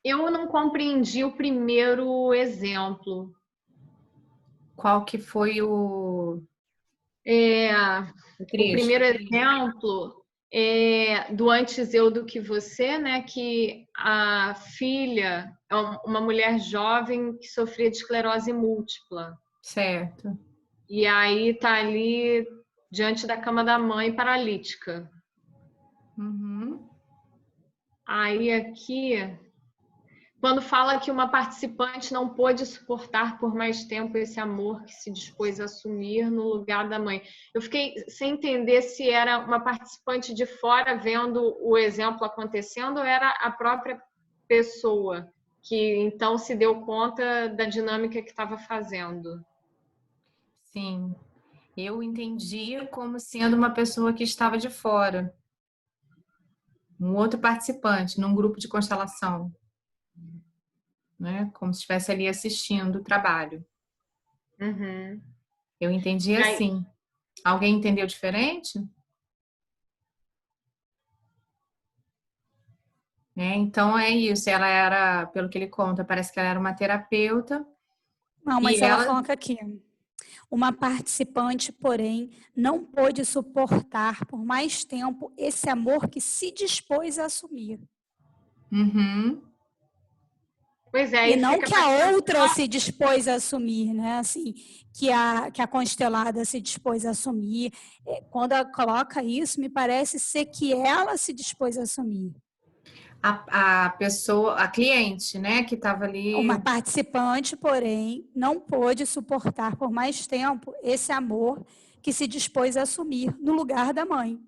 Eu não compreendi o primeiro exemplo. Qual que foi É, o o trecho? primeiro exemplo é do Antes Eu do que Você, né? Que a filha é uma mulher jovem que sofria de esclerose múltipla. Certo. E aí tá ali diante da cama da mãe paralítica. Uhum. Aí aqui, quando fala que uma participante não pôde suportar por mais tempo esse amor que se dispôs a assumir no lugar da mãe. Eu fiquei sem entender se era uma participante de fora vendo o exemplo acontecendo ou era a própria pessoa que então se deu conta da dinâmica que estava fazendo. Sim. Eu entendia como sendo uma pessoa que estava de fora, um outro participante num grupo de constelação, né? Como se estivesse ali assistindo o trabalho. Uhum. Eu entendi E aí, assim. Alguém entendeu diferente? Então é isso. Ela era, pelo que ele conta, parece que ela era uma terapeuta Não, e mas ela ela. coloca aqui. Uma participante, porém, não pôde suportar por mais tempo esse amor que se dispôs a assumir. Uhum. pois é, E aí não fica que para a outra se dispôs a assumir, né? Assim, que a constelada se dispôs a assumir. Quando ela coloca isso, me parece ser que ela se dispôs a assumir. A pessoa, a cliente, né, que estava ali. Uma participante, porém, não pôde suportar por mais tempo esse amor que se dispôs a assumir no lugar da mãe.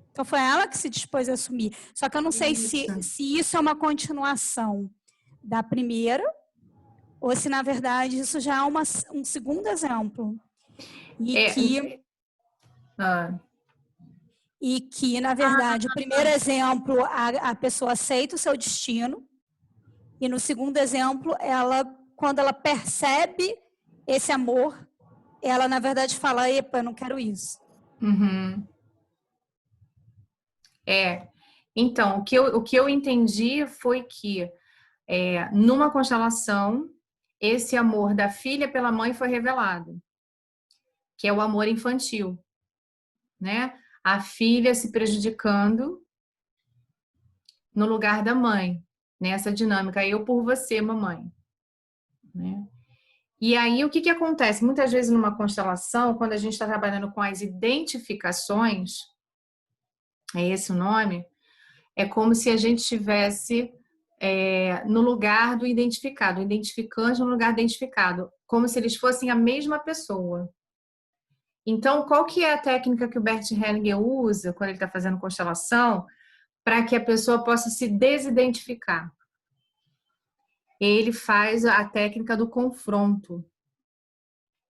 Então, foi ela que se dispôs a assumir. Só que eu não sei Isso. se isso é uma continuação da primeira ou se, na verdade, isso já é um segundo exemplo. E É, que, ah, e que, na verdade, o primeiro exemplo, a pessoa aceita o seu destino. E no segundo exemplo, quando ela percebe esse amor, ela, na verdade, fala, epa, eu não quero isso. uhum. É. Então, o que eu entendi foi que numa constelação, esse amor da filha pela mãe foi revelado, que é o amor infantil, né? A filha se prejudicando no lugar da mãe, nessa dinâmica, eu por você, mamãe, né? E aí, o que que acontece? Muitas vezes numa constelação, quando a gente está trabalhando com as identificações, é esse o nome, é como se a gente estivesse no lugar do identificado, o identificante no lugar do identificado, como se eles fossem a mesma pessoa. Então, qual que é a técnica que o Bert Hellinger usa quando ele está fazendo constelação para que a pessoa possa se desidentificar? Ele faz a técnica do confronto,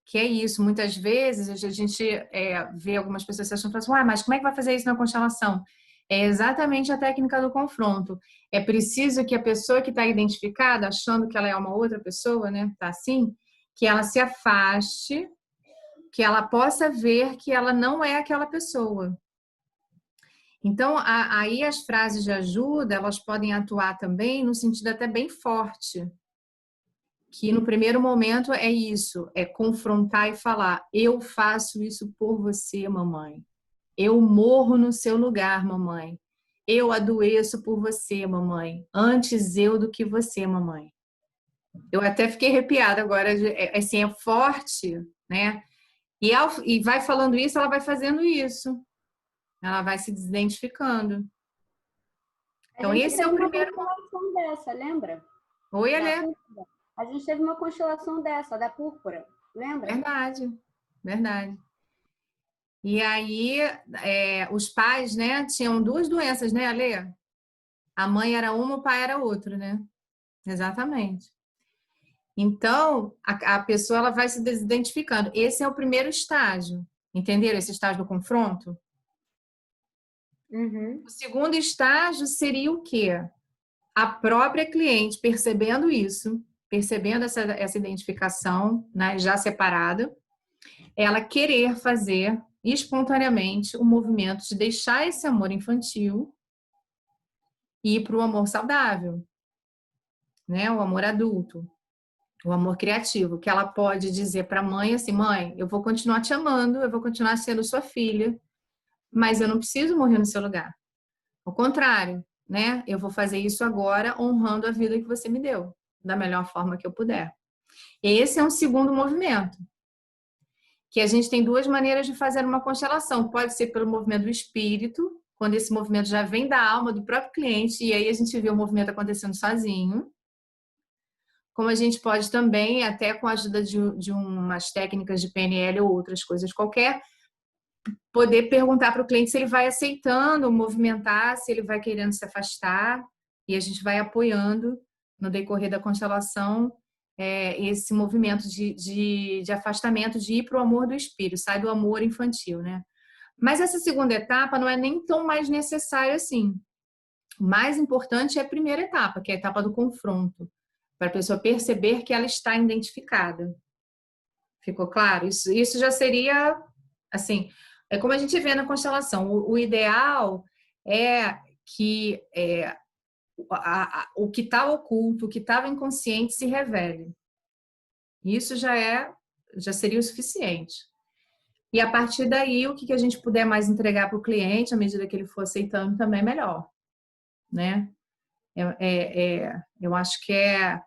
que é isso. Muitas vezes a gente vê algumas pessoas se achando assim, mas como é que vai fazer isso na constelação? É exatamente a técnica do confronto. É preciso que a pessoa que está identificada, achando que ela é uma outra pessoa, né, tá assim, que ela se afaste, que ela possa ver que ela não é aquela pessoa. Então, aí as frases de ajuda, elas podem atuar também no sentido até bem forte, que no primeiro momento é isso, é confrontar e falar: eu faço isso por você, mamãe. Eu morro no seu lugar, mamãe. Eu adoeço por você, mamãe. Antes eu do que você, mamãe. Eu até fiquei arrepiada agora, assim, é forte, né? E vai falando isso, ela vai fazendo isso. Ela vai se desidentificando. A Então, gente esse é teve o uma primeiro. constelação dessa, lembra? Oi, Da Alê. púrpura. A gente teve uma constelação dessa, da púrpura, lembra? Verdade, verdade. E aí, os pais, né, tinham duas doenças, né, Alê? A mãe era uma, o pai era outro, né? Exatamente. Então, a pessoa ela vai se desidentificando. Esse é o primeiro estágio. Entenderam esse estágio do confronto? Uhum. O segundo estágio seria o quê? A própria cliente percebendo isso, percebendo essa identificação, né, já separada, ela querer fazer espontaneamente o movimento de deixar esse amor infantil e ir para o amor saudável. né? O amor adulto, o amor criativo, que ela pode dizer para a mãe assim: mãe, eu vou continuar te amando, eu vou continuar sendo sua filha, mas eu não preciso morrer no seu lugar. Ao contrário, né? Eu vou fazer isso agora honrando a vida que você me deu, da melhor forma que eu puder. Esse é um segundo movimento, que a gente tem duas maneiras de fazer uma constelação. Pode ser pelo movimento do espírito, quando esse movimento já vem da alma do próprio cliente, e aí a gente vê o movimento acontecendo sozinho. Como a gente pode também, até com a ajuda de umas técnicas de PNL ou outras coisas qualquer, poder perguntar para o cliente se ele vai aceitando movimentar, se ele vai querendo se afastar, e a gente vai apoiando no decorrer da constelação esse movimento de afastamento, de ir para o amor do espírito, sai do amor infantil, né? Mas essa segunda etapa não é nem tão mais necessária assim. O mais importante é a primeira etapa, que é a etapa do confronto, para a pessoa perceber que ela está identificada. Ficou claro? Isso já seria, assim, é como a gente vê na constelação. O ideal é que o que está oculto, o que estava inconsciente se revele. Isso já seria o suficiente. E a partir daí, o que a gente puder mais entregar para o cliente, à medida que ele for aceitando, também é melhor, né? Eu acho que é...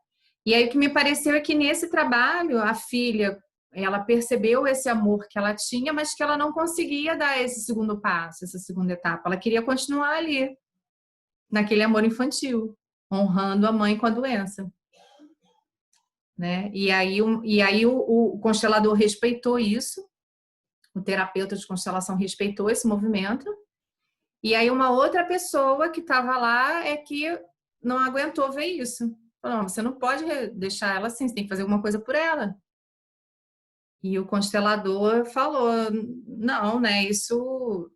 E aí o que me pareceu é que nesse trabalho, a filha, ela percebeu esse amor que ela tinha, mas que ela não conseguia dar esse segundo passo, essa segunda etapa. Ela queria continuar ali, naquele amor infantil, honrando a mãe com a doença. Né? E aí o constelador respeitou isso, o terapeuta de constelação respeitou esse movimento, e aí uma outra pessoa que estava lá é que não aguentou ver isso. Falou: não, você não pode deixar ela assim, você tem que fazer alguma coisa por ela. E o constelador falou: não, né, isso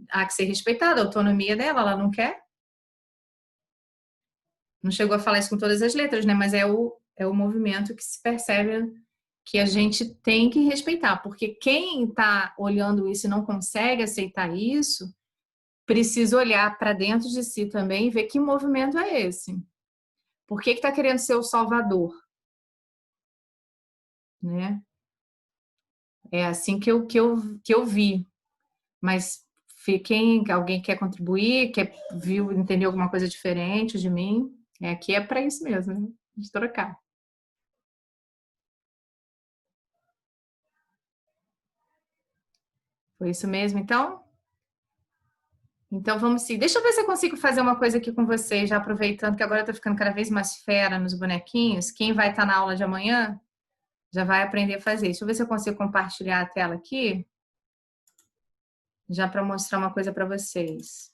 há que ser respeitado, a autonomia dela, ela não quer. Não chegou a falar isso com todas as letras, né, mas é o movimento que se percebe que a gente tem que respeitar, porque quem está olhando isso e não consegue aceitar isso, precisa olhar para dentro de si também e ver que movimento é esse. Por que está querendo ser o salvador? Né? É assim que eu vi. Mas alguém quer contribuir, entendeu alguma coisa diferente de mim? Aqui é para isso mesmo, né? De trocar. Foi isso mesmo, então? Então vamos seguir. Deixa eu ver se eu consigo fazer uma coisa aqui com vocês, já aproveitando que agora eu tô ficando cada vez mais fera nos bonequinhos. Quem vai estar na aula de amanhã já vai aprender a fazer. Deixa eu ver se eu consigo compartilhar a tela aqui, já para mostrar uma coisa para vocês.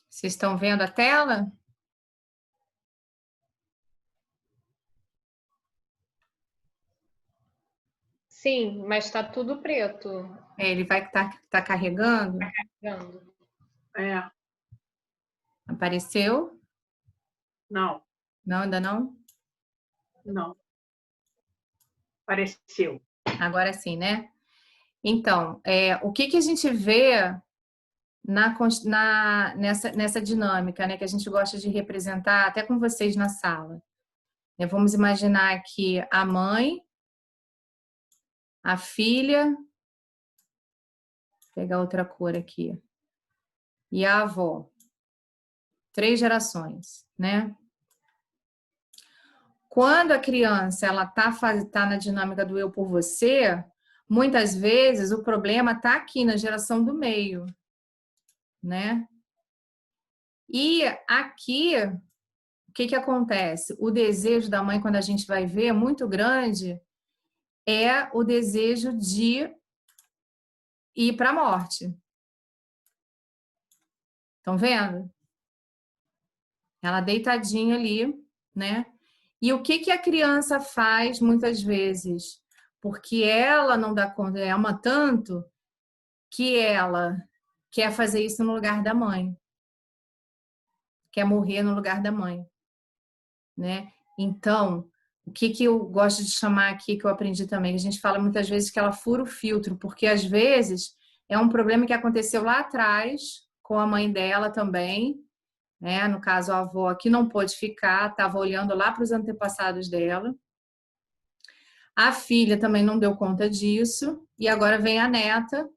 Vocês estão vendo a tela? Sim, mas está tudo preto. Ele vai estar carregando? Carregando. Apareceu? Não. Não, ainda não? Não. Apareceu. Agora sim, né? Então, o que a gente vê nessa dinâmica, né, que a gente gosta de representar até com vocês na sala? Vamos imaginar aqui a mãe, a filha, vou pegar outra cor aqui, e a avó. 3 gerações, né? Quando a criança ela tá na dinâmica do eu por você, muitas vezes o problema está aqui na geração do meio, né? E aqui, o que acontece? O desejo da mãe, quando a gente vai ver, é muito grande, é o desejo de ir para a morte. Estão vendo? Ela deitadinha ali, né? E o que a criança faz muitas vezes? Porque ela não dá conta, ela ama tanto que ela quer fazer isso no lugar da mãe. Quer morrer no lugar da mãe, né? Então, o que eu gosto de chamar aqui, que eu aprendi também, a gente fala muitas vezes que ela fura o filtro, porque às vezes é um problema que aconteceu lá atrás com a mãe dela também, né? No caso, a avó que não pôde ficar, estava olhando lá para os antepassados dela. A filha também não deu conta disso, e agora vem a neta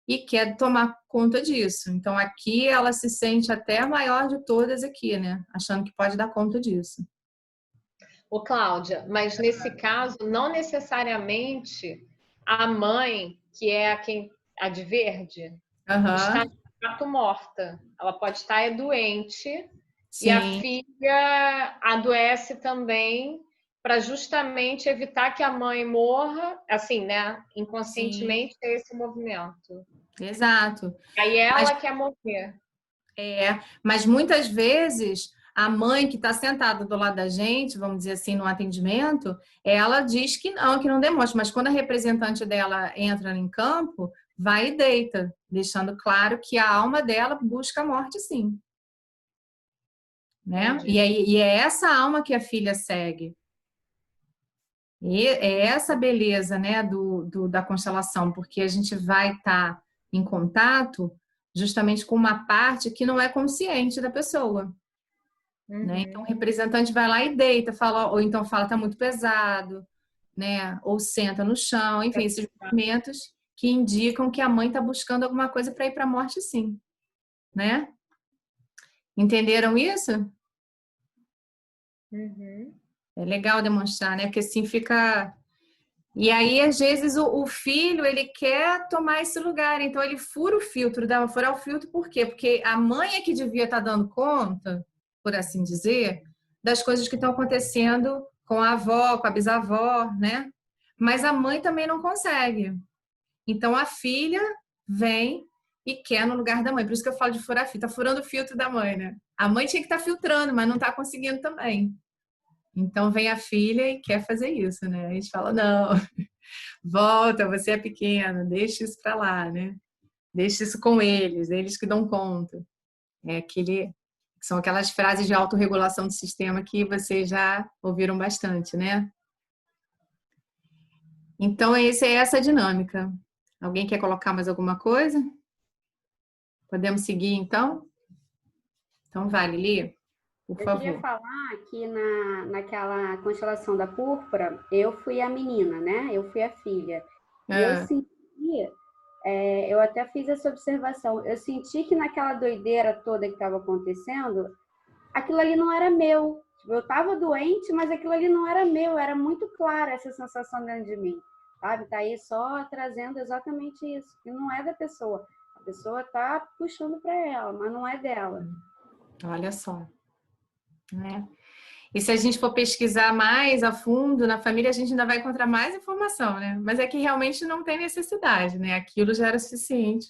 e quer tomar conta disso. Então, aqui ela se sente até a maior de todas aqui, né? Achando que pode dar conta disso. Ô, Cláudia, mas nesse caso, não necessariamente a mãe, que é a de verde, está Aham, de fato morta. Ela pode estar doente e a sim, filha adoece também para justamente evitar que a mãe morra, assim, né? sim, Inconscientemente é esse movimento. exato. Aí Mas ela quer morrer. Mas muitas vezes a mãe que está sentada do lado da gente, vamos dizer assim, no atendimento, ela diz que não demonstra, mas quando a representante dela entra em campo, vai e deita, deixando claro que a alma dela busca a morte, sim, né? Entendi. E é essa alma que a filha segue. E é essa beleza, né, da constelação, porque a gente vai estar em contato justamente com uma parte que não é consciente da pessoa. Né? Então, o Uhum. representante vai lá e deita, fala, ou então fala tá muito pesado, né? Ou senta no chão, enfim, esses movimentos que indicam que a mãe está buscando alguma coisa para ir para a morte, sim, né? Entenderam isso? Uhum. É legal demonstrar, né? Porque assim fica. E aí, às vezes, o filho ele quer tomar esse lugar, então ele fura o filtro, dá furar o filtro, por quê? Porque a mãe é que devia estar dando conta, por assim dizer, das coisas que estão acontecendo com a avó, com a bisavó, né? Mas a mãe também não consegue. Então a filha vem e quer no lugar da mãe. Por isso que eu falo de furar filtro, tá furando o filtro da mãe, né? A mãe tinha que estar filtrando, mas não está conseguindo também. Então vem a filha e quer fazer isso, né? A gente fala, não, volta, você é pequena, deixa isso para lá, né? Deixa isso com eles que dão conta. São aquelas frases de autorregulação do sistema que vocês já ouviram bastante, né? Então, essa é essa dinâmica. Alguém quer colocar mais alguma coisa? Podemos seguir, então? Então, vai, Lili, por Eu queria favor. falar que naquela constelação da púrpura, eu fui a menina, né? Eu fui a filha. E eu Ah, senti, eu até fiz essa observação, eu senti que naquela doideira toda que estava acontecendo, aquilo ali não era meu. Tipo, eu estava doente, mas aquilo ali não era meu. Era muito clara essa sensação dentro de mim, sabe? Tá aí só trazendo exatamente isso, que não é da pessoa. A pessoa tá puxando para ela, mas não é dela. olha só, né? E se a gente for pesquisar mais a fundo na família, a gente ainda vai encontrar mais informação, né? Mas é que realmente não tem necessidade, né? Aquilo já era suficiente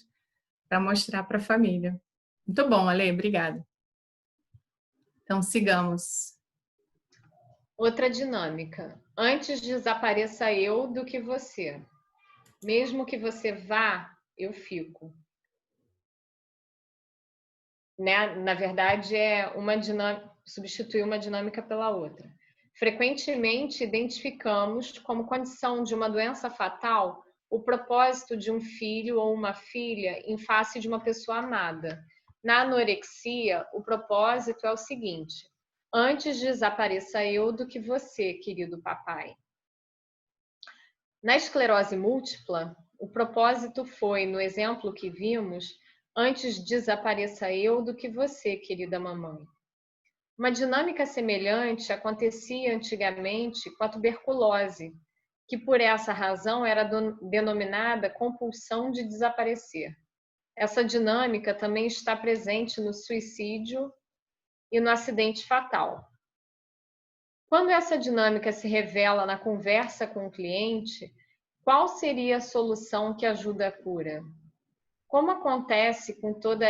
para mostrar para a família. Muito bom, Ale, obrigada. Então, sigamos. Outra dinâmica. Antes desapareça eu do que você. Mesmo que você vá, eu fico. Né? Na verdade, é uma dinâmica, substituir uma dinâmica pela outra. Frequentemente identificamos como condição de uma doença fatal o propósito de um filho ou uma filha em face de uma pessoa amada. Na anorexia, o propósito é o seguinte: antes desapareça eu do que você, querido papai. Na esclerose múltipla, o propósito foi, no exemplo que vimos, antes desapareça eu do que você, querida mamãe. Uma dinâmica semelhante acontecia antigamente com a tuberculose, que por essa razão era denominada compulsão de desaparecer. Essa dinâmica também está presente no suicídio e no acidente fatal. Quando essa dinâmica se revela na conversa com o cliente, qual seria a solução que ajuda a cura? Como acontece com toda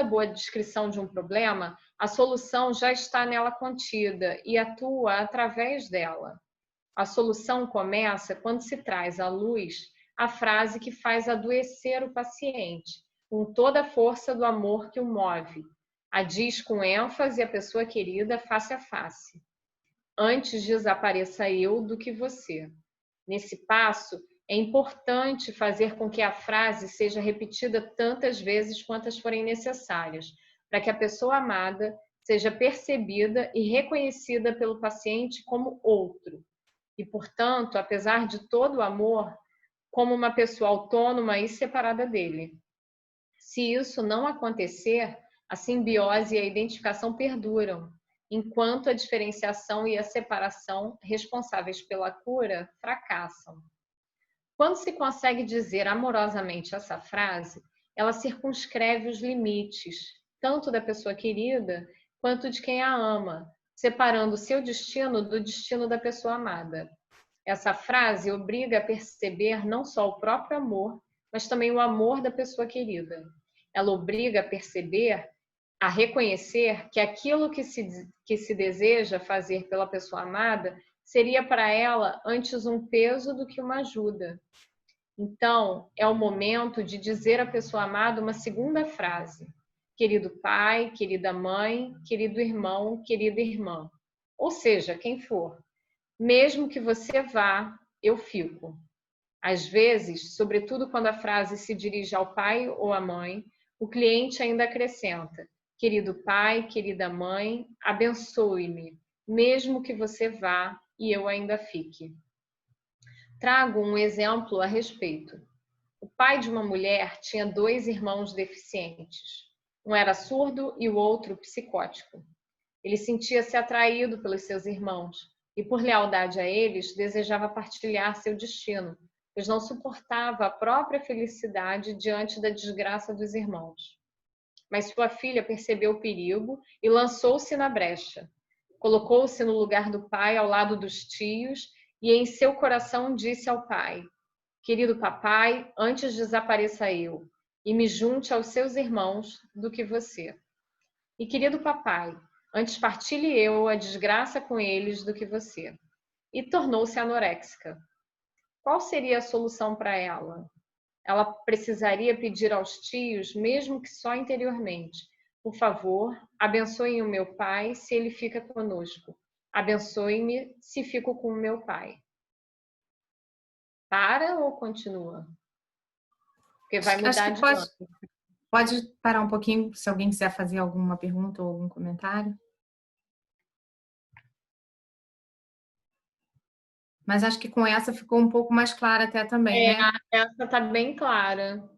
boa descrição de um problema, a solução já está nela contida e atua através dela. A solução começa quando se traz à luz a frase que faz adoecer o paciente, com toda a força do amor que o move. A diz com ênfase a pessoa querida face a face. Antes desapareça eu do que você. Nesse passo, É importante fazer com que a frase seja repetida tantas vezes quantas forem necessárias, para que a pessoa amada seja percebida e reconhecida pelo paciente como outro. E, portanto, apesar de todo o amor, como uma pessoa autônoma e separada dele. Se isso não acontecer, a simbiose e a identificação perduram, enquanto a diferenciação e a separação, responsáveis pela cura, fracassam. Quando se consegue dizer amorosamente essa frase, ela circunscreve os limites, tanto da pessoa querida quanto de quem a ama, separando o seu destino do destino da pessoa amada. Essa frase obriga a perceber não só o próprio amor, mas também o amor da pessoa querida. Ela obriga a perceber, a reconhecer que aquilo que se deseja fazer pela pessoa amada seria para ela antes um peso do que uma ajuda. Então, é o momento de dizer à pessoa amada uma segunda frase. Querido pai, querida mãe, querido irmão, querida irmã. Ou seja, quem for. Mesmo que você vá, eu fico. Às vezes, sobretudo quando a frase se dirige ao pai ou à mãe, o cliente ainda acrescenta: querido pai, querida mãe, abençoe-me, mesmo que você vá e eu ainda fique. Trago um exemplo a respeito. O pai de uma mulher tinha 2 irmãos deficientes. Um era surdo e o outro psicótico. Ele sentia-se atraído pelos seus irmãos e, por lealdade a eles, desejava partilhar seu destino, pois não suportava a própria felicidade diante da desgraça dos irmãos. Mas sua filha percebeu o perigo e lançou-se na brecha. Colocou-se no lugar do pai ao lado dos tios e em seu coração disse ao pai: querido papai, antes desapareça eu e me junte aos seus irmãos do que você. E querido papai, antes partilhe eu a desgraça com eles do que você. E tornou-se anoréxica. Qual seria a solução para ela? Ela precisaria pedir aos tios, mesmo que só interiormente: por favor, abençoem o meu pai se ele fica conosco. Abençoe-me se fico com o meu pai. Para ou continua? Porque vai mudar de lado. Pode parar um pouquinho se alguém quiser fazer alguma pergunta ou algum comentário. Mas acho que com essa ficou um pouco mais clara até também, né? Essa tá bem clara.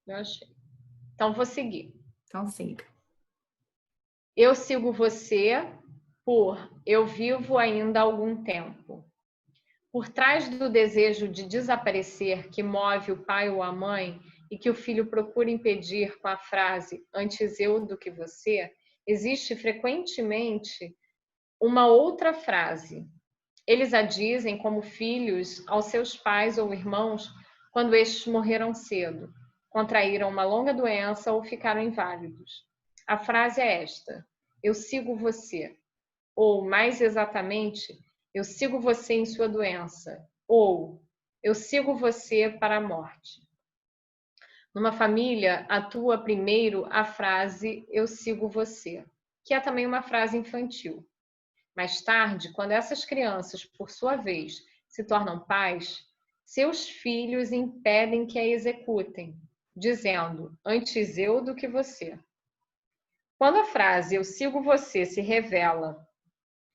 Eu achei. Então, vou seguir. Então, siga. Eu sigo você por eu vivo ainda há algum tempo. Por trás do desejo de desaparecer que move o pai ou a mãe e que o filho procura impedir com a frase antes eu do que você, existe frequentemente uma outra frase. Eles a dizem como filhos aos seus pais ou irmãos quando estes morreram cedo, contraíram uma longa doença ou ficaram inválidos. A frase é esta: eu sigo você. Ou, mais exatamente, eu sigo você em sua doença. Ou, eu sigo você para a morte. Numa família, atua primeiro a frase eu sigo você, que é também uma frase infantil. Mais tarde, quando essas crianças, por sua vez, se tornam pais, seus filhos impedem que a executem, dizendo antes eu do que você. Quando a frase eu sigo você se revela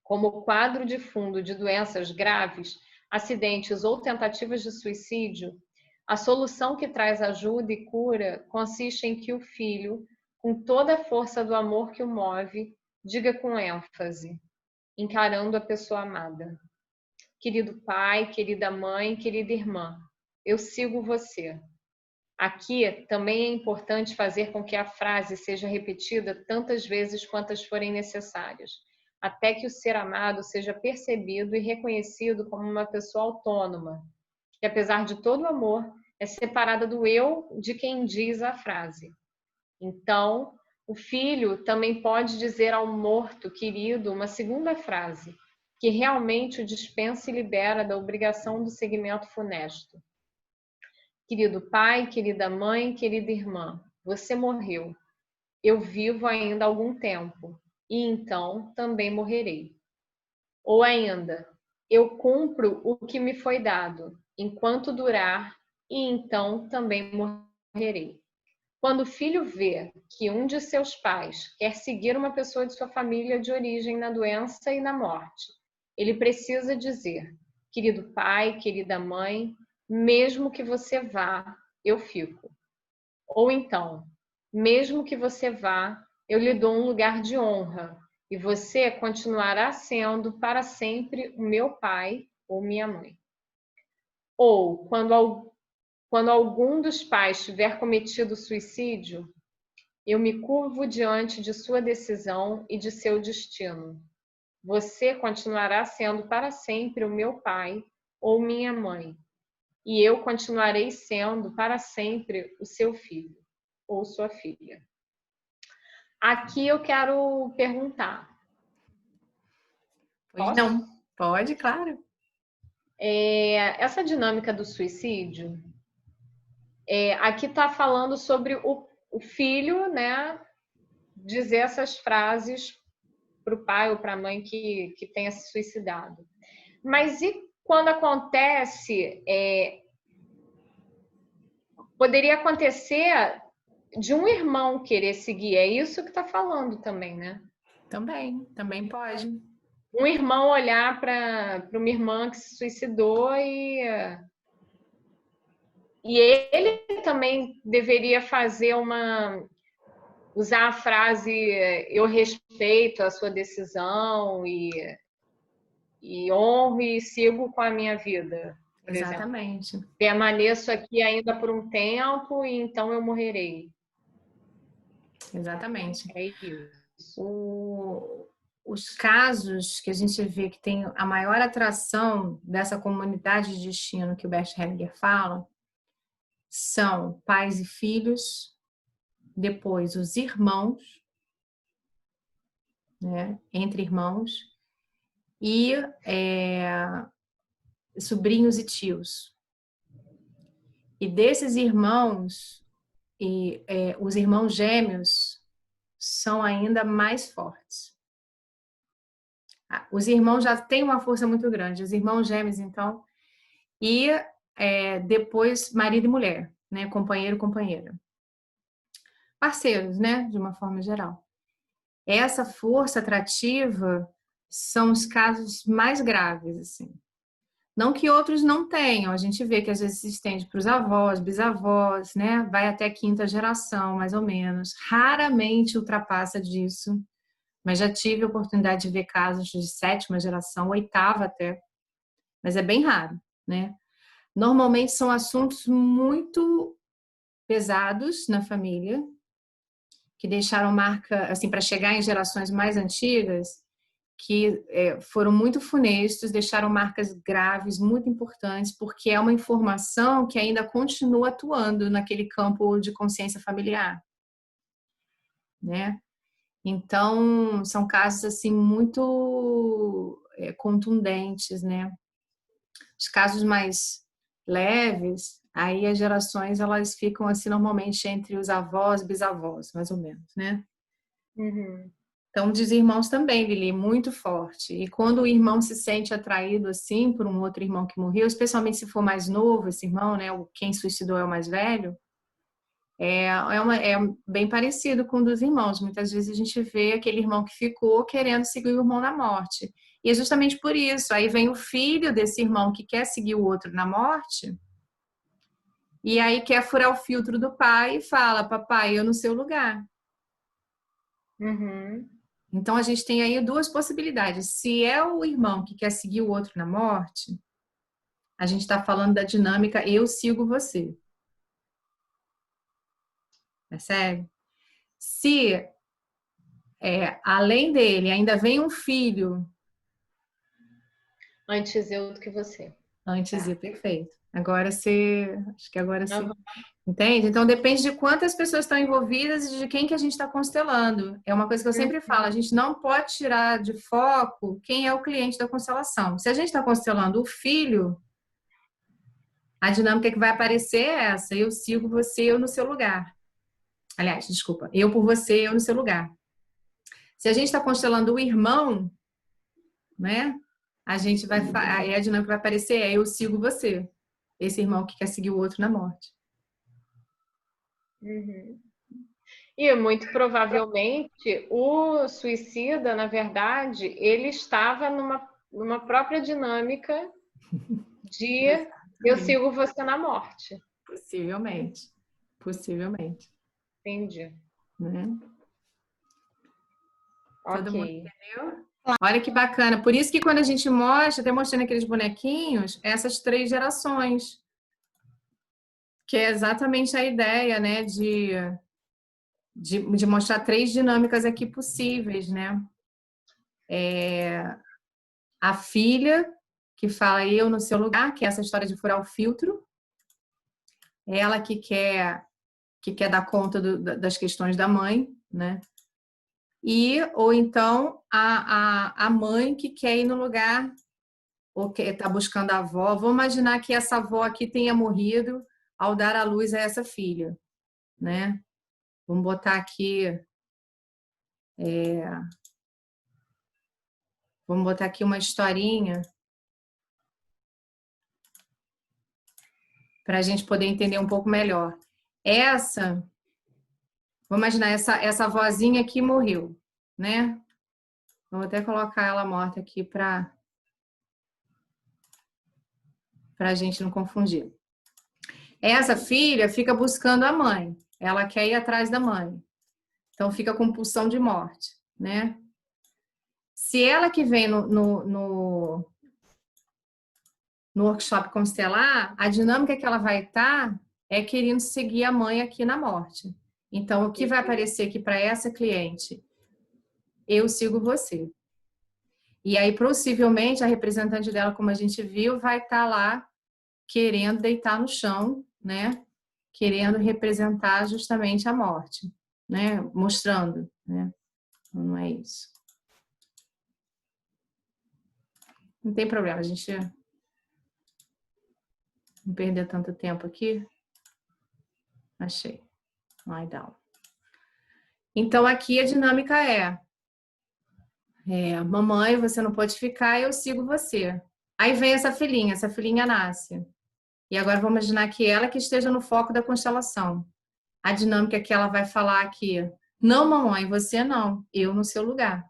como quadro de fundo de doenças graves, acidentes ou tentativas de suicídio, a solução que traz ajuda e cura consiste em que o filho, com toda a força do amor que o move, diga com ênfase, encarando a pessoa amada: querido pai, querida mãe, querida irmã, eu sigo você. Aqui também é importante fazer com que a frase seja repetida tantas vezes quantas forem necessárias, até que o ser amado seja percebido e reconhecido como uma pessoa autônoma, que apesar de todo o amor, é separada do eu de quem diz a frase. Então, o filho também pode dizer ao morto querido uma segunda frase, que realmente o dispensa e libera da obrigação do segmento funesto. Querido pai, querida mãe, querida irmã, você morreu. Eu vivo ainda há algum tempo, e então também morrerei. Ou ainda, eu cumpro o que me foi dado, enquanto durar, e então também morrerei. Quando o filho vê que um de seus pais quer seguir uma pessoa de sua família de origem na doença e na morte, ele precisa dizer: querido pai, querida mãe, mesmo que você vá, eu fico. Ou então, mesmo que você vá, eu lhe dou um lugar de honra, e você continuará sendo para sempre o meu pai ou minha mãe. Ou, quando algum dos pais tiver cometido suicídio, eu me curvo diante de sua decisão e de seu destino. Você continuará sendo para sempre o meu pai ou minha mãe, e eu continuarei sendo para sempre o seu filho ou sua filha. Aqui eu quero perguntar. Pois não. Pode, claro. Essa dinâmica do suicídio, aqui está falando sobre o filho, né, dizer essas frases para o pai ou para a mãe que tenha se suicidado. Mas e quando acontece, poderia acontecer de um irmão querer seguir, é isso que está falando também, né? Também pode. Um irmão olhar para uma irmã que se suicidou e ele também deveria fazer usar a frase eu respeito a sua decisão e honro e sigo com a minha vida, por Exatamente. exemplo. Permaneço aqui ainda por um tempo e então eu morrerei. Exatamente. É isso. Os casos que a gente vê que tem a maior atração dessa comunidade de destino que o Bert Hellinger fala são pais e filhos, depois os irmãos, né, entre irmãos, e sobrinhos e tios. E desses irmãos, os irmãos gêmeos são ainda mais fortes. Os irmãos já têm uma força muito grande, os irmãos gêmeos, então, e depois marido e mulher, né, companheiro e companheira. Parceiros, né, de uma forma geral. Essa força atrativa são os casos mais graves, assim. Não que outros não tenham, a gente vê que às vezes se estende para os avós, bisavós, né? Vai até a quinta geração, mais ou menos. Raramente ultrapassa disso, mas já tive a oportunidade de ver casos de sétima geração, oitava até, mas é bem raro, né? Normalmente são assuntos muito pesados na família, que deixaram marca, assim, para chegar em gerações mais antigas, que foram muito funestos, deixaram marcas graves, muito importantes, porque é uma informação que ainda continua atuando naquele campo de consciência familiar, né? Então, são casos, assim, muito contundentes, né? Os casos mais leves, aí as gerações, elas ficam, assim, normalmente entre os avós e bisavós, mais ou menos, né? Uhum. Então, dos irmãos também, Lili, muito forte. E quando o irmão se sente atraído, assim, por um outro irmão que morreu, especialmente se for mais novo esse irmão, né? Quem suicidou é o mais velho, é bem parecido com o dos irmãos. Muitas vezes a gente vê aquele irmão que ficou querendo seguir o irmão na morte. E é justamente por isso. Aí vem o filho desse irmão que quer seguir o outro na morte, e aí quer furar o filtro do pai e fala, papai, eu no seu lugar. Uhum. Então, a gente tem aí duas possibilidades. Se é o irmão que quer seguir o outro na morte, a gente está falando da dinâmica eu sigo você. Percebe? Se, além dele, ainda vem um filho... Antes eu do que você. Antes Tá. perfeito. Agora você... Acho que agora você... Uhum. Entende? Então, depende de quantas pessoas estão envolvidas e de quem que a gente está constelando. É uma coisa que eu sempre falo, a gente não pode tirar de foco quem é o cliente da constelação. Se a gente está constelando o filho, a dinâmica que vai aparecer é essa, eu sigo você, eu no seu lugar. Aliás, desculpa, eu por você, eu no seu lugar. Se a gente está constelando o irmão, né? A gente vai... Aí a dinâmica vai aparecer é eu sigo você. esse irmão que quer seguir o outro na morte. Uhum. E muito provavelmente o suicida, na verdade, ele estava numa própria dinâmica de eu sigo você na morte. Possivelmente. Possivelmente. Entendi. Né? Todo mundo Ok. entendeu? Olha que bacana. Por isso que quando a gente mostra, até mostrando aqueles bonequinhos, essas 3 gerações. Que é exatamente a ideia, né? De mostrar 3 dinâmicas aqui possíveis, né? A filha, que fala eu no seu lugar, que é essa história de furar o filtro. Ela que quer dar conta das questões da mãe, né? Ou então a mãe que quer ir no lugar, ou que está buscando a avó. Vou imaginar que essa avó aqui tenha morrido ao dar à luz a essa filha, né? Vamos botar aqui... Vamos botar aqui uma historinha para a gente poder entender um pouco melhor. Vamos imaginar, essa vozinha aqui morreu, né? Vou até colocar ela morta aqui para a gente não confundir. Essa filha fica buscando a mãe, ela quer ir atrás da mãe. Então fica com pulsão de morte, né? Se ela que vem no workshop constelar, a dinâmica que ela vai estar é querendo seguir a mãe aqui na morte. Então, o que vai aparecer aqui para essa cliente? Eu sigo você. E aí, possivelmente, a representante dela, como a gente viu, vai estar lá querendo deitar no chão, né? Querendo representar justamente a morte, né? Mostrando, né? Não é isso. Não tem problema, a gente não perder tanto tempo aqui. Achei. Lie down. Então, aqui a dinâmica mamãe, você não pode ficar, eu sigo você. Aí vem essa filhinha nasce. E agora vamos imaginar que ela que esteja no foco da constelação. A dinâmica que ela vai falar aqui. Não, mamãe, você não. Eu no seu lugar.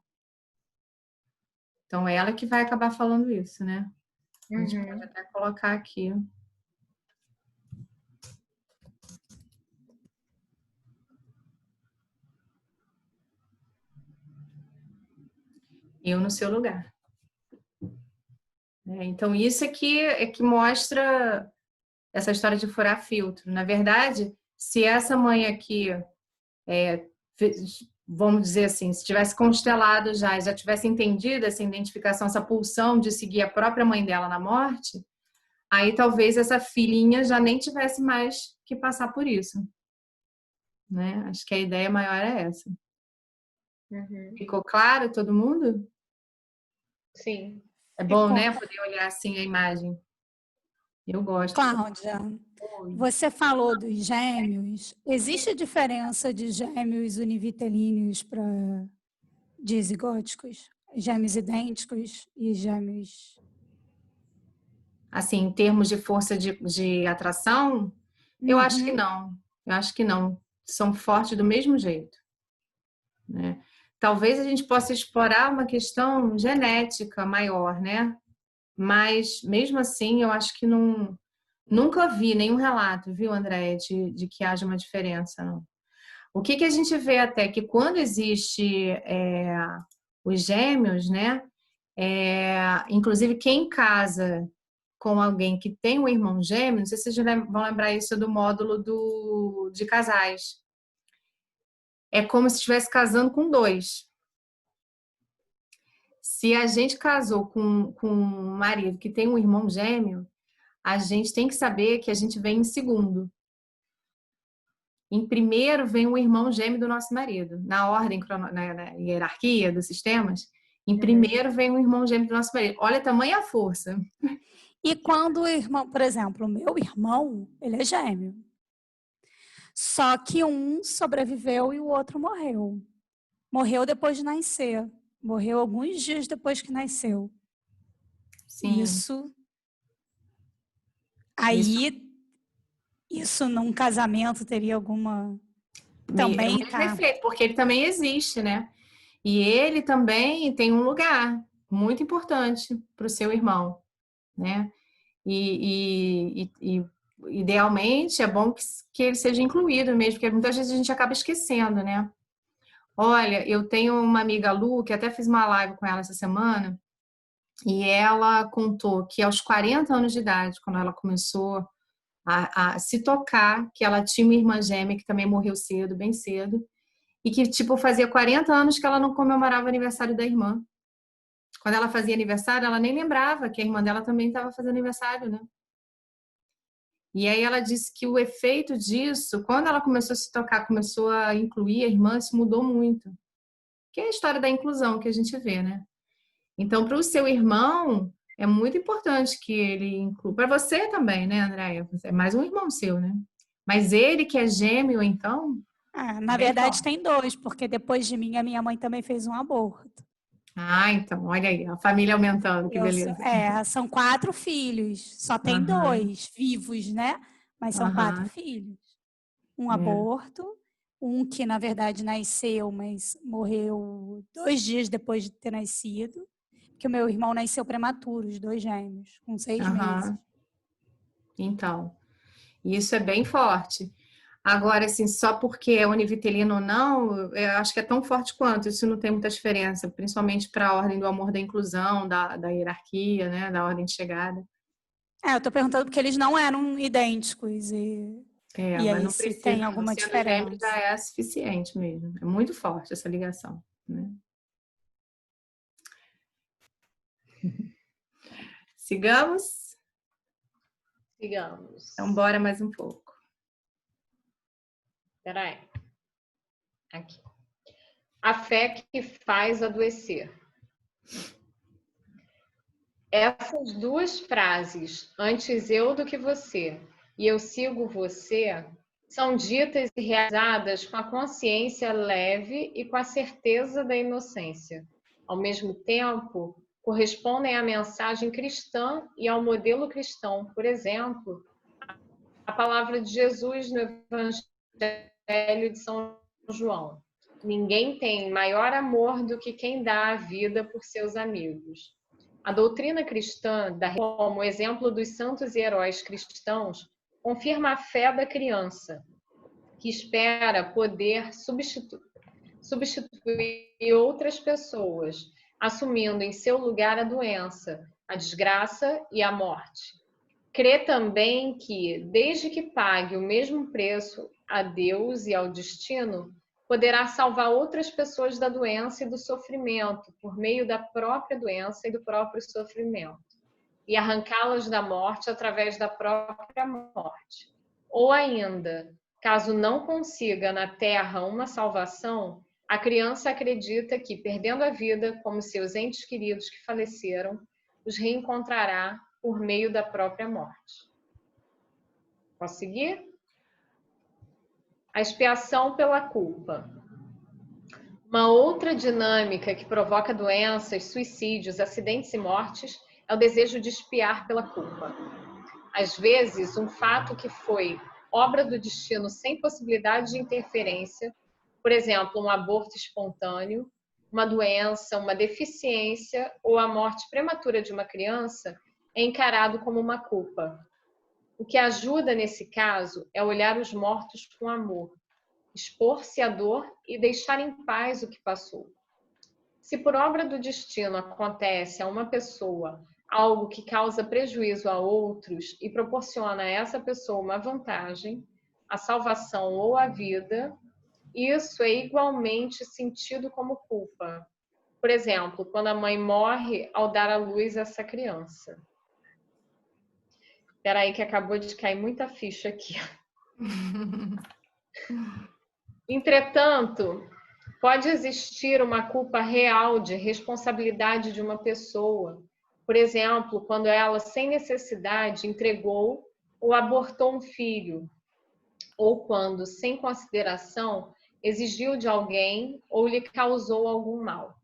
Então, ela que vai acabar falando isso, né? A gente pode até colocar aqui. Eu no seu lugar. Então, isso aqui é que mostra essa história de furar filtro. Na verdade, se essa mãe aqui, vamos dizer assim, se tivesse constelado já tivesse entendido essa identificação, essa pulsão de seguir a própria mãe dela na morte, aí talvez essa filhinha já nem tivesse mais que passar por isso. Né? Acho que a ideia maior é essa. Ficou claro todo mundo? Sim. É bom, né? Poder olhar assim a imagem. Eu gosto. Cláudia, você falou dos gêmeos. Existe diferença de gêmeos univitelíneos para dizigóticos? Gêmeos idênticos e gêmeos... Assim, em termos de força de atração, eu acho que não. Eu acho que não. São fortes do mesmo jeito. Né? Talvez a gente possa explorar uma questão genética maior, né? Mas, mesmo assim, eu acho que nunca vi nenhum relato, viu, André, de que haja uma diferença, não. O que a gente vê até que quando existe os gêmeos, né? Inclusive, quem casa com alguém que tem um irmão gêmeo, não sei se vocês vão lembrar isso do módulo de casais. É como se estivesse casando com 2. Se a gente casou com um marido que tem um irmão gêmeo, a gente tem que saber que a gente vem em segundo. Em primeiro vem o irmão gêmeo do nosso marido. Na ordem, na hierarquia dos sistemas, em primeiro vem o irmão gêmeo do nosso marido. Olha a tamanha força. E quando o irmão, por exemplo, o meu irmão, ele é gêmeo. Só que um sobreviveu e o outro morreu. Morreu depois de nascer. Morreu alguns dias depois que nasceu. Sim. Isso Aí, isso num casamento teria alguma... Também, mesmo efeito, porque ele também existe, né? E ele também tem um lugar muito importante para o seu irmão, né? E idealmente é bom que ele seja incluído mesmo, porque muitas vezes a gente acaba esquecendo, né? Olha, eu tenho uma amiga Lu, que até fiz uma live com ela essa semana, e ela contou que aos 40 anos de idade, quando ela começou a se tocar, que ela tinha uma irmã gêmea que também morreu cedo, bem cedo, e que, tipo, fazia 40 anos que ela não comemorava o aniversário da irmã. Quando ela fazia aniversário, ela nem lembrava que a irmã dela também estava fazendo aniversário, né? E aí ela disse que o efeito disso, quando ela começou a se tocar, começou a incluir a irmã, isso mudou muito. Que é a história da inclusão que a gente vê, né? Então, para o seu irmão, é muito importante que ele inclua. Para você também, né, Andréia? É mais um irmão seu, né? Mas ele que é gêmeo, então, na bem verdade forte. tem 2, porque depois de mim, a minha mãe também fez um aborto. Ah, então, olha aí, a família aumentando, que beleza. São 4 filhos, só tem Aham, 2 vivos, né? Mas são 4 aham, filhos. Um é, aborto, um que na verdade nasceu, mas morreu 2 dias depois de ter nascido, que o meu irmão nasceu prematuro, os 2 gêmeos, com 6 meses. aham. Então, isso é bem forte. Agora, assim, só porque é univitelino ou não, eu acho que é tão forte quanto, isso não tem muita diferença, principalmente para a ordem do amor da inclusão, da hierarquia, né, da ordem de chegada. Eu tô perguntando porque eles não eram idênticos e Mas aí não se precisa, tem não. alguma Sendo gêmeo já diferença. é suficiente mesmo. É muito forte essa ligação, né? Sigamos? Sigamos. Então, bora mais um pouco. Espera aí. Aqui. A fé que faz adoecer. Essas duas frases, antes eu do que você e eu sigo você, são ditas e realizadas com a consciência leve e com a certeza da inocência. Ao mesmo tempo, correspondem à mensagem cristã e ao modelo cristão. Por exemplo, a palavra de Jesus no Evangelho de São João. Ninguém tem maior amor do que quem dá a vida por seus amigos. A doutrina cristã, como exemplo dos santos e heróis cristãos, confirma a fé da criança, que espera poder substituir outras pessoas, assumindo em seu lugar a doença, a desgraça e a morte. Crê também que, desde que pague o mesmo preço a Deus e ao destino, poderá salvar outras pessoas da doença e do sofrimento, por meio da própria doença e do próprio sofrimento, e arrancá-las da morte através da própria morte. Ou ainda, caso não consiga na Terra uma salvação, a criança acredita que, perdendo a vida, como seus entes queridos que faleceram, os reencontrará por meio da própria morte. Posso seguir? A expiação pela culpa. Uma outra dinâmica que provoca doenças, suicídios, acidentes e mortes é o desejo de expiar pela culpa. Às vezes, um fato que foi obra do destino sem possibilidade de interferência, por exemplo, um aborto espontâneo, uma doença, uma deficiência ou a morte prematura de uma criança, é encarado como uma culpa. O que ajuda nesse caso é olhar os mortos com amor, expor-se à dor e deixar em paz o que passou. Se por obra do destino acontece a uma pessoa algo que causa prejuízo a outros e proporciona a essa pessoa uma vantagem, a salvação ou a vida, isso é igualmente sentido como culpa. Por exemplo, quando a mãe morre ao dar à luz essa criança. Espera aí que acabou de cair muita ficha aqui. Entretanto, pode existir uma culpa real de responsabilidade de uma pessoa. Por exemplo, quando ela, sem necessidade, entregou ou abortou um filho, ou quando, sem consideração, exigiu de alguém ou lhe causou algum mal.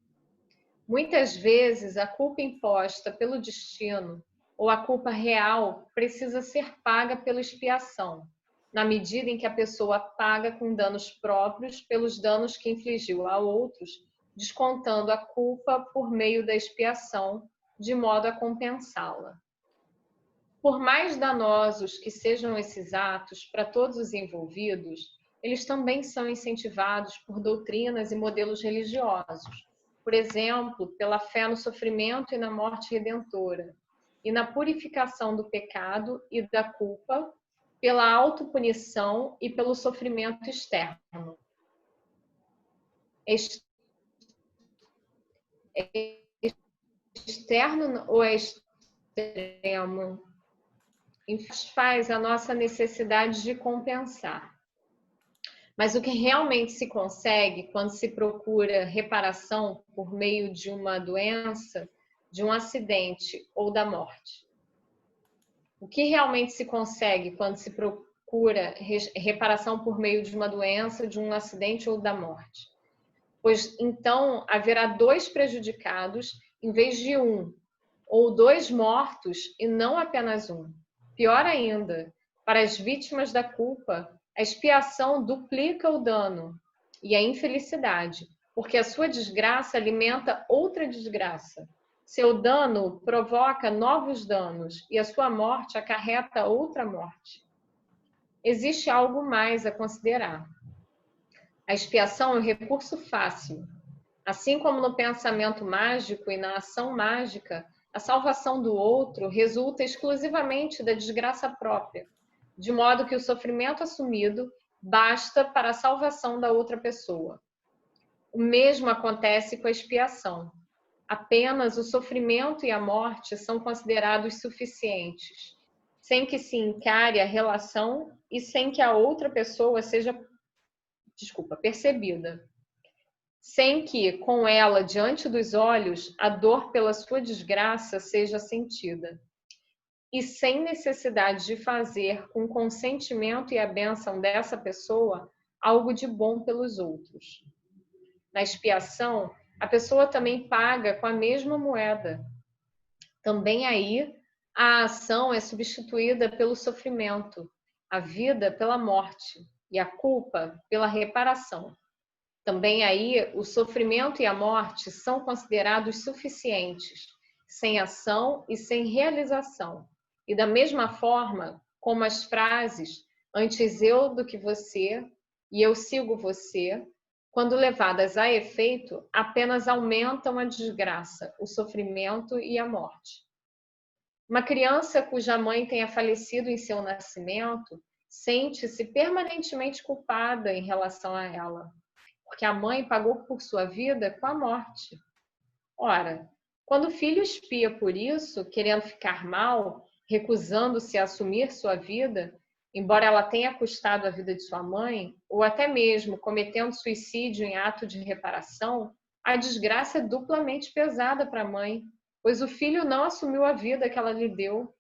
Muitas vezes, a culpa imposta pelo destino ou a culpa real precisa ser paga pela expiação, na medida em que a pessoa paga com danos próprios pelos danos que infligiu a outros, descontando a culpa por meio da expiação, de modo a compensá-la. Por mais danosos que sejam esses atos para todos os envolvidos, eles também são incentivados por doutrinas e modelos religiosos, por exemplo, pela fé no sofrimento e na morte redentora, e na purificação do pecado e da culpa, pela autopunição e pelo sofrimento externo. Externo ou extremo? Faz a nossa necessidade de compensar. Mas o que realmente se consegue quando se procura reparação por meio de uma doença, de um acidente ou da morte? O que realmente se consegue quando se procura reparação por meio de uma doença, de um acidente ou da morte? Pois então haverá 2 prejudicados em vez de 1, ou 2 mortos e não apenas 1. Pior ainda, para as vítimas da culpa, a expiação duplica o dano e a infelicidade, porque a sua desgraça alimenta outra desgraça. Seu dano provoca novos danos e a sua morte acarreta outra morte. Existe algo mais a considerar. A expiação é um recurso fácil. Assim como no pensamento mágico e na ação mágica, a salvação do outro resulta exclusivamente da desgraça própria, de modo que o sofrimento assumido basta para a salvação da outra pessoa. O mesmo acontece com a expiação. Apenas o sofrimento e a morte são considerados suficientes, sem que se encare a relação e sem que a outra pessoa seja, percebida. Sem que, com ela diante dos olhos, a dor pela sua desgraça seja sentida. E sem necessidade de fazer, com consentimento e a bênção dessa pessoa, algo de bom pelos outros. Na expiação, a pessoa também paga com a mesma moeda. Também aí, a ação é substituída pelo sofrimento, a vida pela morte e a culpa pela reparação. Também aí, o sofrimento e a morte são considerados suficientes, sem ação e sem realização. E da mesma forma, como as frases "antes eu do que você" e "eu sigo você", quando levadas a efeito, apenas aumentam a desgraça, o sofrimento e a morte. Uma criança cuja mãe tenha falecido em seu nascimento sente-se permanentemente culpada em relação a ela, porque a mãe pagou por sua vida com a morte. Ora, quando o filho expia por isso, querendo ficar mal, recusando-se a assumir sua vida, embora ela tenha custado a vida de sua mãe, ou até mesmo cometendo suicídio em ato de reparação, a desgraça é duplamente pesada para a mãe, pois o filho não assumiu a vida que ela lhe deu.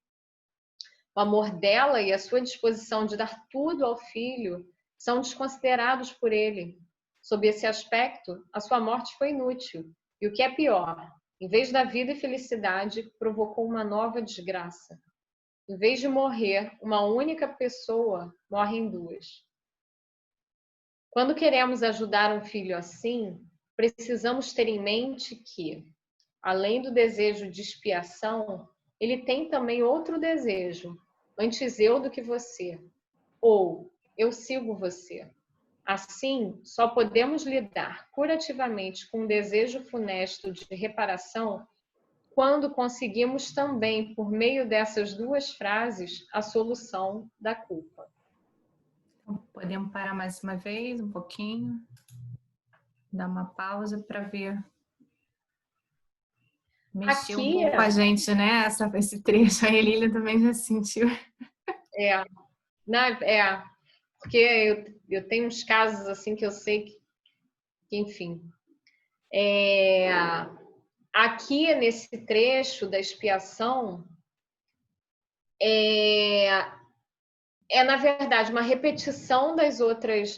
O amor dela e a sua disposição de dar tudo ao filho são desconsiderados por ele. Sob esse aspecto, a sua morte foi inútil. E o que é pior, em vez da vida e felicidade, provocou uma nova desgraça. Em vez de morrer uma única pessoa, morrem 2. Quando queremos ajudar um filho assim, precisamos ter em mente que, além do desejo de expiação, ele tem também outro desejo, "antes eu do que você", ou "eu sigo você". Assim, só podemos lidar curativamente com um desejo funesto de reparação quando conseguimos também, por meio dessas 2 frases, a solução da culpa. Então, podemos parar mais uma vez, um pouquinho, dar uma pausa para ver. Mexeu um pouco com a gente, né? Esse trecho. A Elília também já sentiu. Porque eu tenho uns casos assim que eu sei que enfim. Aqui nesse trecho da expiação, na verdade, uma repetição das outras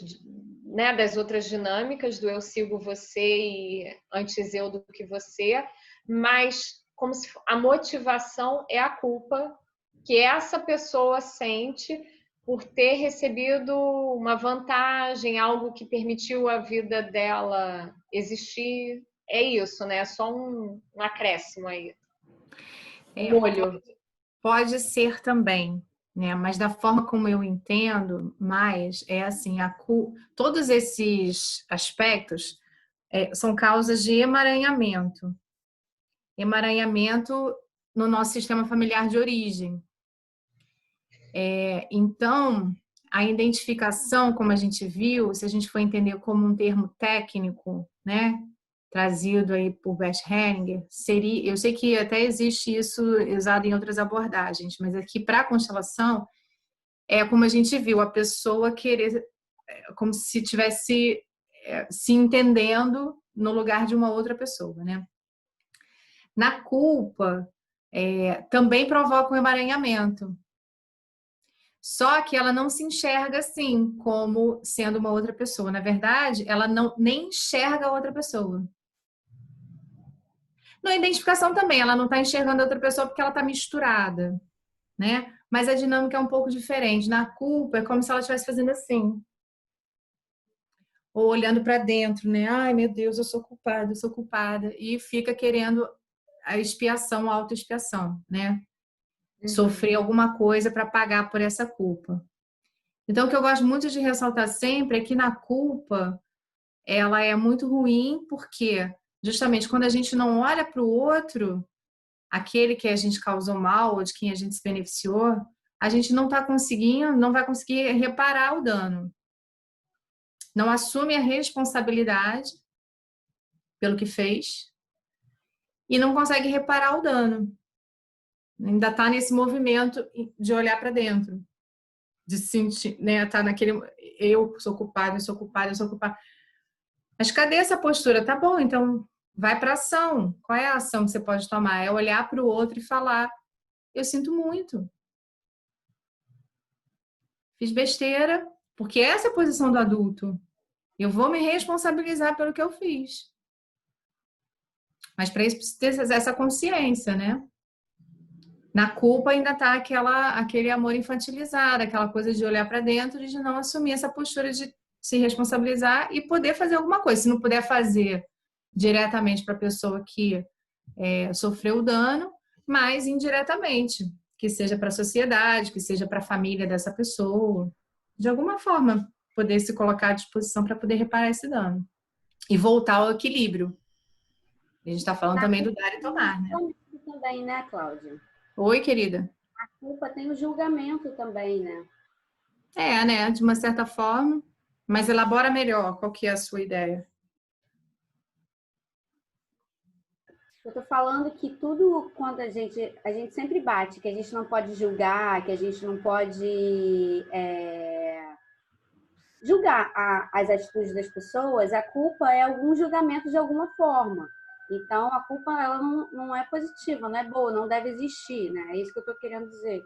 dinâmicas do "eu sigo você" e "antes eu do que você", mas como se a motivação é a culpa que essa pessoa sente por ter recebido uma vantagem, algo que permitiu a vida dela existir. É isso, né? É só um acréscimo aí. Molho. Pode ser também, né? Mas da forma como eu entendo mais, é assim, todos esses aspectos são causas de emaranhamento. Emaranhamento no nosso sistema familiar de origem. Então, a identificação, como a gente viu, se a gente for entender como um termo técnico, né, trazido aí por Bert Hellinger, seria, eu sei que até existe isso usado em outras abordagens, mas aqui para a constelação é como a gente viu, a pessoa querer, como se estivesse se entendendo no lugar de uma outra pessoa, né? Na culpa, também provoca um emaranhamento. Só que ela não se enxerga assim, como sendo uma outra pessoa. Na verdade, ela nem enxerga a outra pessoa. Na identificação também, ela não está enxergando a outra pessoa porque ela está misturada, né? Mas a dinâmica é um pouco diferente. Na culpa, é como se ela estivesse fazendo assim. Ou olhando para dentro, né? Ai, meu Deus, eu sou culpada. E fica querendo a expiação, a autoexpiação, né? Sofrer alguma coisa para pagar por essa culpa. Então, o que eu gosto muito de ressaltar sempre é que na culpa, ela é muito ruim, porque justamente quando a gente não olha para o outro, aquele que a gente causou mal ou de quem a gente se beneficiou, a gente não vai conseguir reparar o dano. Não assume a responsabilidade pelo que fez e não consegue reparar o dano. Ainda está nesse movimento de olhar para dentro, de sentir, né? Tá naquele eu sou culpada. Mas cadê essa postura? Tá bom, então vai para ação. Qual é a ação que você pode tomar? É olhar para o outro e falar: eu sinto muito. Fiz besteira, porque essa é a posição do adulto. Eu vou me responsabilizar pelo que eu fiz. Mas para isso precisa ter essa consciência, né? Na culpa ainda tá aquele amor infantilizado, aquela coisa de olhar para dentro e de não assumir essa postura de se responsabilizar e poder fazer alguma coisa. Se não puder fazer diretamente para a pessoa que sofreu o dano, mas indiretamente, que seja para a sociedade, que seja para a família dessa pessoa, de alguma forma poder se colocar à disposição para poder reparar esse dano e voltar ao equilíbrio. A gente está falando também do dar e tomar, né? Também, né, Cláudia? Oi, querida. A culpa tem o julgamento também, né? Né? De uma certa forma. Mas elabora melhor. Qual que é a sua ideia? Eu tô falando que tudo quando a gente sempre bate, que a gente não pode julgar, que a gente não pode julgar as atitudes das pessoas, a culpa é algum julgamento de alguma forma. Então, a culpa ela não é positiva, não é boa, não deve existir, né? É isso que eu tô querendo dizer.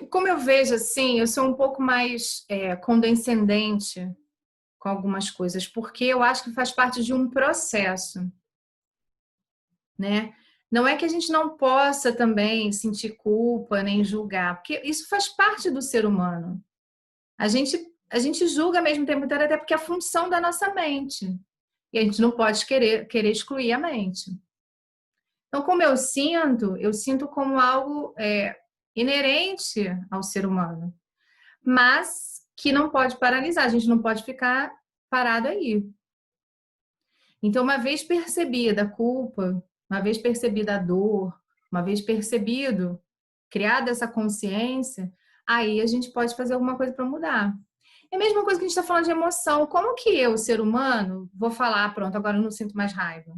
Como eu vejo assim, eu sou um pouco mais condescendente com algumas coisas, porque eu acho que faz parte de um processo, né? Não é que a gente não possa também sentir culpa nem julgar, porque isso faz parte do ser humano. A gente julga ao mesmo tempo, até porque é a função da nossa mente. E a gente não pode querer excluir a mente. Então, como eu sinto como algo inerente ao ser humano, mas que não pode paralisar, a gente não pode ficar parado aí. Então, uma vez percebida a culpa, uma vez percebida a dor, uma vez criada essa consciência, aí a gente pode fazer alguma coisa para mudar. É a mesma coisa que a gente está falando de emoção. Como que eu, ser humano, vou falar, pronto, agora eu não sinto mais raiva?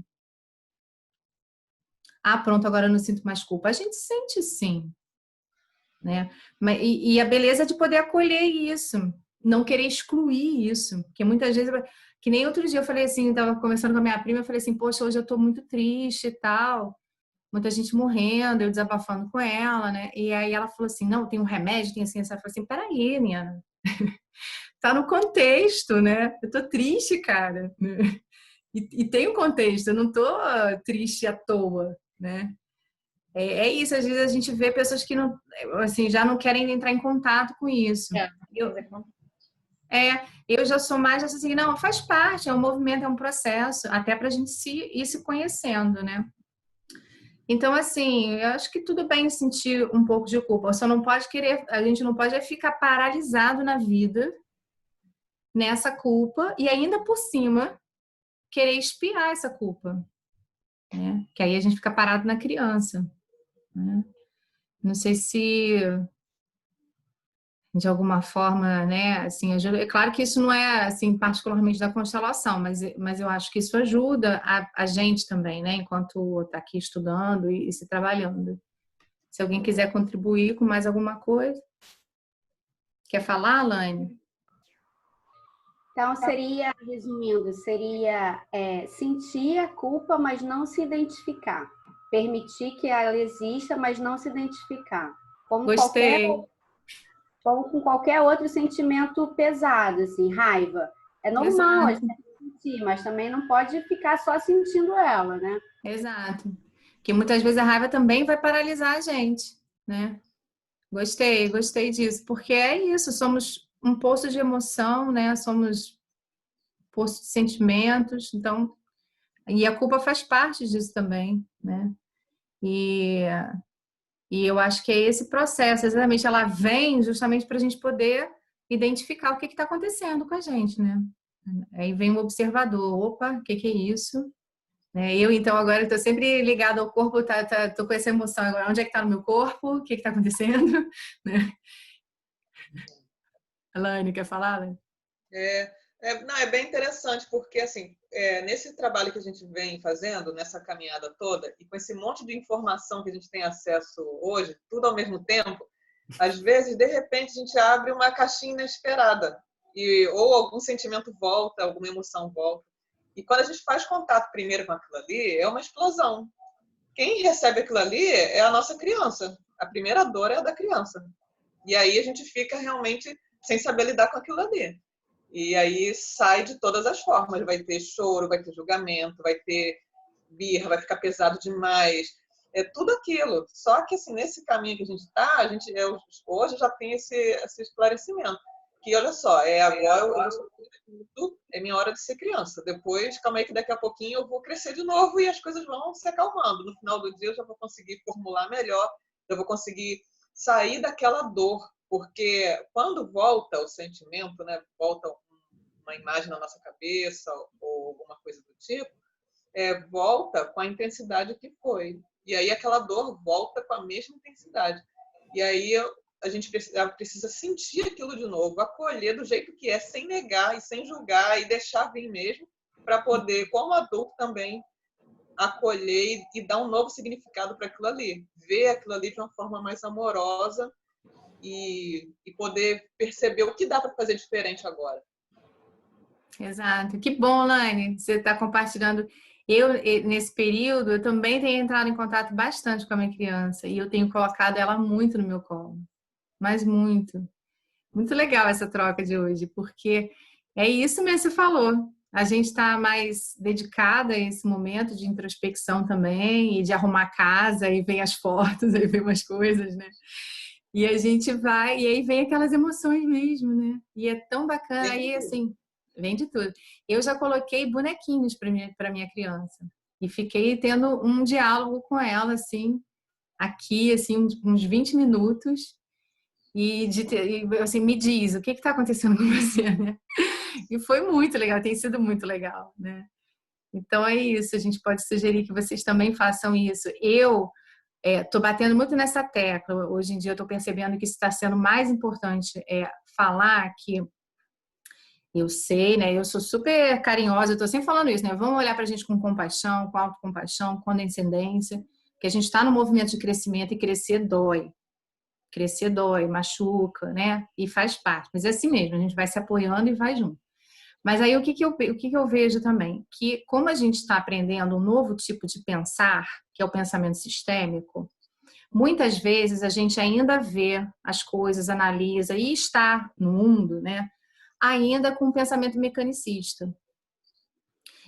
Pronto, agora eu não sinto mais culpa. A gente sente sim, né? E a beleza de poder acolher isso, não querer excluir isso, porque muitas vezes, que nem outro dia eu falei assim, estava conversando com a minha prima, eu falei assim, poxa, hoje eu estou muito triste e tal, muita gente morrendo, eu desabafando com ela, né? E aí ela falou assim, não, tem um remédio, tem assim, essa. Eu falei assim, peraí, Niana, tá no contexto, né? Eu tô triste, cara. E tem um contexto, eu não tô triste à toa, né? É isso, às vezes a gente vê pessoas que não, assim, já não querem entrar em contato com isso. Eu, eu já sou mais assim, não, faz parte, é um movimento, é um processo, até para a gente ir se conhecendo, né? Então, assim, eu acho que tudo bem sentir um pouco de culpa. Só não pode querer, a gente não pode ficar paralisado na vida nessa culpa e ainda por cima querer expiar essa culpa, né? Que aí a gente fica parado na criança, né? Não sei se de alguma forma, né, assim, ajuda. É claro que isso não é, assim, particularmente da constelação, mas eu acho que isso ajuda a gente também, né, enquanto está aqui estudando e se trabalhando. Se alguém quiser contribuir com mais alguma coisa. Quer falar, Alane? Então, seria, resumindo, seria sentir a culpa, mas não se identificar. Permitir que ela exista, mas não se identificar. Gostei. Como com qualquer outro sentimento pesado, assim, raiva. É normal a gente sentir, mas também não pode ficar só sentindo ela, né? Exato. Porque muitas vezes a raiva também vai paralisar a gente, né? Gostei disso, porque é isso, somos um poço de emoção, né? Somos poço de sentimentos, então, e a culpa faz parte disso também, né? E eu acho que é esse processo, exatamente, ela vem justamente para a gente poder identificar o que está acontecendo com a gente, né? Aí vem o observador, opa, o que é isso? Eu, então, agora estou sempre ligada ao corpo, tô com essa emoção agora, onde é que está no meu corpo? O que está acontecendo? Né? Alane, quer falar, Alane? Não, é bem interessante, porque assim, nesse trabalho que a gente vem fazendo, nessa caminhada toda, e com esse monte de informação que a gente tem acesso hoje, tudo ao mesmo tempo, às vezes, de repente, a gente abre uma caixinha inesperada, ou algum sentimento volta, alguma emoção volta. E quando a gente faz contato primeiro com aquilo ali, é uma explosão. Quem recebe aquilo ali é a nossa criança. A primeira dor é a da criança. E aí a gente fica realmente sem saber lidar com aquilo ali. E aí sai de todas as formas. Vai ter choro, vai ter julgamento, vai ter birra, vai ficar pesado demais. É tudo aquilo. Só que assim, nesse caminho que a gente está, hoje já tem esse esclarecimento. Que olha só, agora é minha hora de ser criança. Depois, calma aí que daqui a pouquinho eu vou crescer de novo e as coisas vão se acalmando. No final do dia eu já vou conseguir formular melhor, eu vou conseguir sair daquela dor. Porque quando volta o sentimento, né, volta uma imagem na nossa cabeça ou alguma coisa do tipo, volta com a intensidade que foi. E aí aquela dor volta com a mesma intensidade. E aí a gente precisa sentir aquilo de novo, acolher do jeito que é, sem negar e sem julgar e deixar vir mesmo, para poder, como adulto também, acolher e dar um novo significado para aquilo ali. Ver aquilo ali de uma forma mais amorosa e poder perceber o que dá para fazer diferente agora. Exato. Que bom, Lane, você está compartilhando. Eu, nesse período, eu também tenho entrado em contato bastante com a minha criança e eu tenho colocado ela muito no meu colo. Mas muito. Muito legal essa troca de hoje, porque é isso mesmo que você falou. A gente está mais dedicada a esse momento de introspecção também e de arrumar casa, e vem as fotos, aí vem umas coisas, né? E a gente vai, e aí vem aquelas emoções mesmo, né? E é tão bacana, aí assim, vem de tudo. Eu já coloquei bonequinhos para minha criança e fiquei tendo um diálogo com ela, assim, aqui, assim, uns 20 minutos. E assim, me diz, o que está acontecendo com você, né? E foi muito legal, tem sido muito legal, né? Então é isso, a gente pode sugerir que vocês também façam isso. Eu estou batendo muito nessa tecla, hoje em dia eu estou percebendo que isso está sendo mais importante, falar que eu sei, né? Eu sou super carinhosa, eu estou sempre falando isso, né? Vamos olhar para a gente com compaixão, com autocompaixão, com condescendência, que a gente está no movimento de crescimento e crescer dói. Crescer dói, machuca, né? E faz parte. Mas é assim mesmo, a gente vai se apoiando e vai junto. Mas aí o que eu vejo também? Que como a gente está aprendendo um novo tipo de pensar, que é o pensamento sistêmico, muitas vezes a gente ainda vê as coisas, analisa e está no mundo, né? Ainda com um pensamento mecanicista.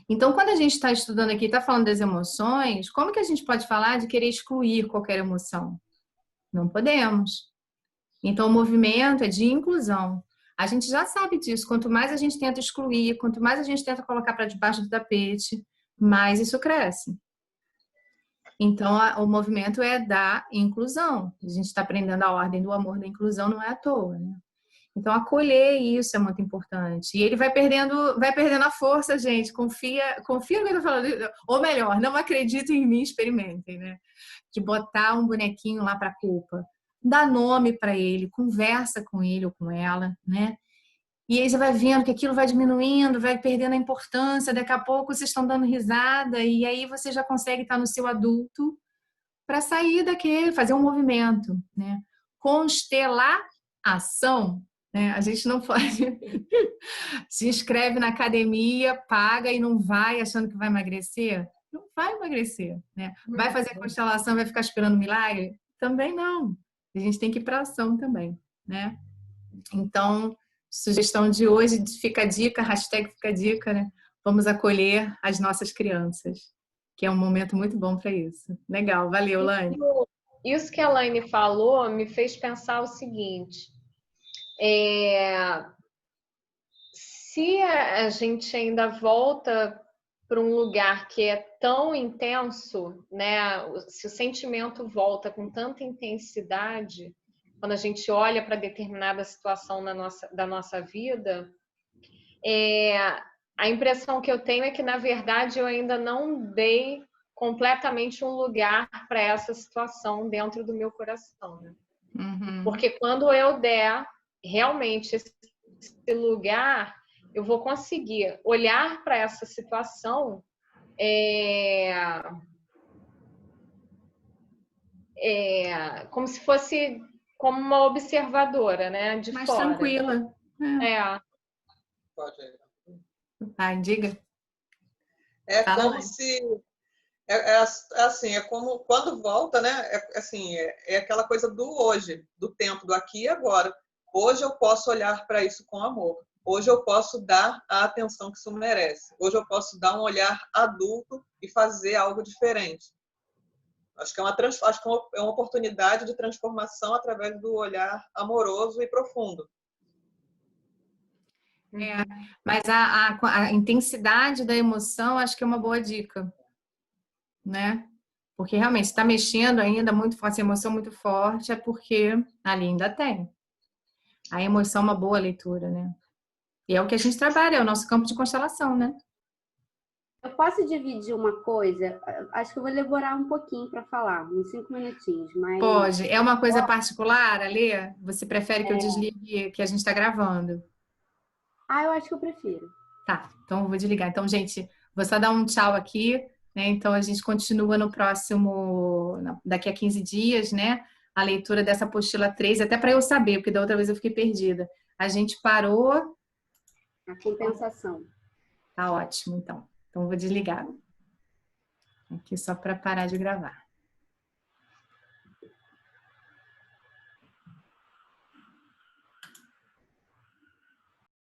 Então, quando a gente está estudando aqui, está falando das emoções, como que a gente pode falar de querer excluir qualquer emoção? Não podemos. Então, o movimento é de inclusão. A gente já sabe disso. Quanto mais a gente tenta excluir, quanto mais a gente tenta colocar para debaixo do tapete, mais isso cresce. Então, o movimento é da inclusão. A gente está aprendendo a ordem do amor da inclusão, não é à toa, né? Então, acolher isso é muito importante. E ele vai perdendo a força, gente. Confia no que eu tô falando. Ou melhor, não acreditem em mim, experimentem, né? De botar um bonequinho lá para a culpa. Dá nome para ele, conversa com ele ou com ela, né? E aí você vai vendo que aquilo vai diminuindo, vai perdendo a importância. Daqui a pouco vocês estão dando risada e aí você já consegue estar no seu adulto para sair daquele, fazer um movimento, né? Constelação, né? A gente não pode se inscreve na academia, paga e não vai achando que vai emagrecer. Não vai emagrecer, né? Vai fazer constelação, vai ficar esperando milagre? Também não. A gente tem que ir para ação também, né? Então, sugestão de hoje, fica a dica, hashtag fica a dica, né? Vamos acolher as nossas crianças, que é um momento muito bom para isso. Legal, valeu, Laine. Isso que a Laine falou me fez pensar o seguinte: se a gente ainda volta para um lugar que é tão intenso, né? Se o sentimento volta com tanta intensidade, quando a gente olha para determinada situação da nossa vida, a impressão que eu tenho é que, na verdade, eu ainda não dei completamente um lugar para essa situação dentro do meu coração, né? Uhum. Porque quando eu der realmente esse lugar, eu vou conseguir olhar para essa situação como se fosse como uma observadora, né, de Mais fora. tranquila. Pode ir. Ai, diga. É Fala, como Laine. se assim, é como quando volta, né? É aquela coisa do hoje, do tempo, do aqui e agora. Hoje eu posso olhar para isso com amor. Hoje eu posso dar a atenção que isso merece. Hoje eu posso dar um olhar adulto e fazer algo diferente. Acho que é uma oportunidade de transformação através do olhar amoroso e profundo. Mas a intensidade da emoção acho que é uma boa dica, né? Porque realmente está mexendo ainda muito forte, a emoção muito forte, é porque ali ainda tem. A emoção é uma boa leitura, né? E é o que a gente trabalha, é o nosso campo de constelação, né? Eu posso dividir uma coisa? Acho que eu vou demorar um pouquinho para falar, uns 5 minutinhos, mas... Pode. É uma coisa particular, Alê? Você prefere que eu desligue que a gente está gravando? eu acho que eu prefiro. Tá, então eu vou desligar. Então, gente, vou só dar um tchau aqui, né? Então a gente continua no próximo, daqui a 15 dias, né? A leitura dessa apostila 3, até para eu saber, porque da outra vez eu fiquei perdida. A gente parou. A compensação. Tá ótimo, então. Então eu vou desligar. Aqui só para parar de gravar.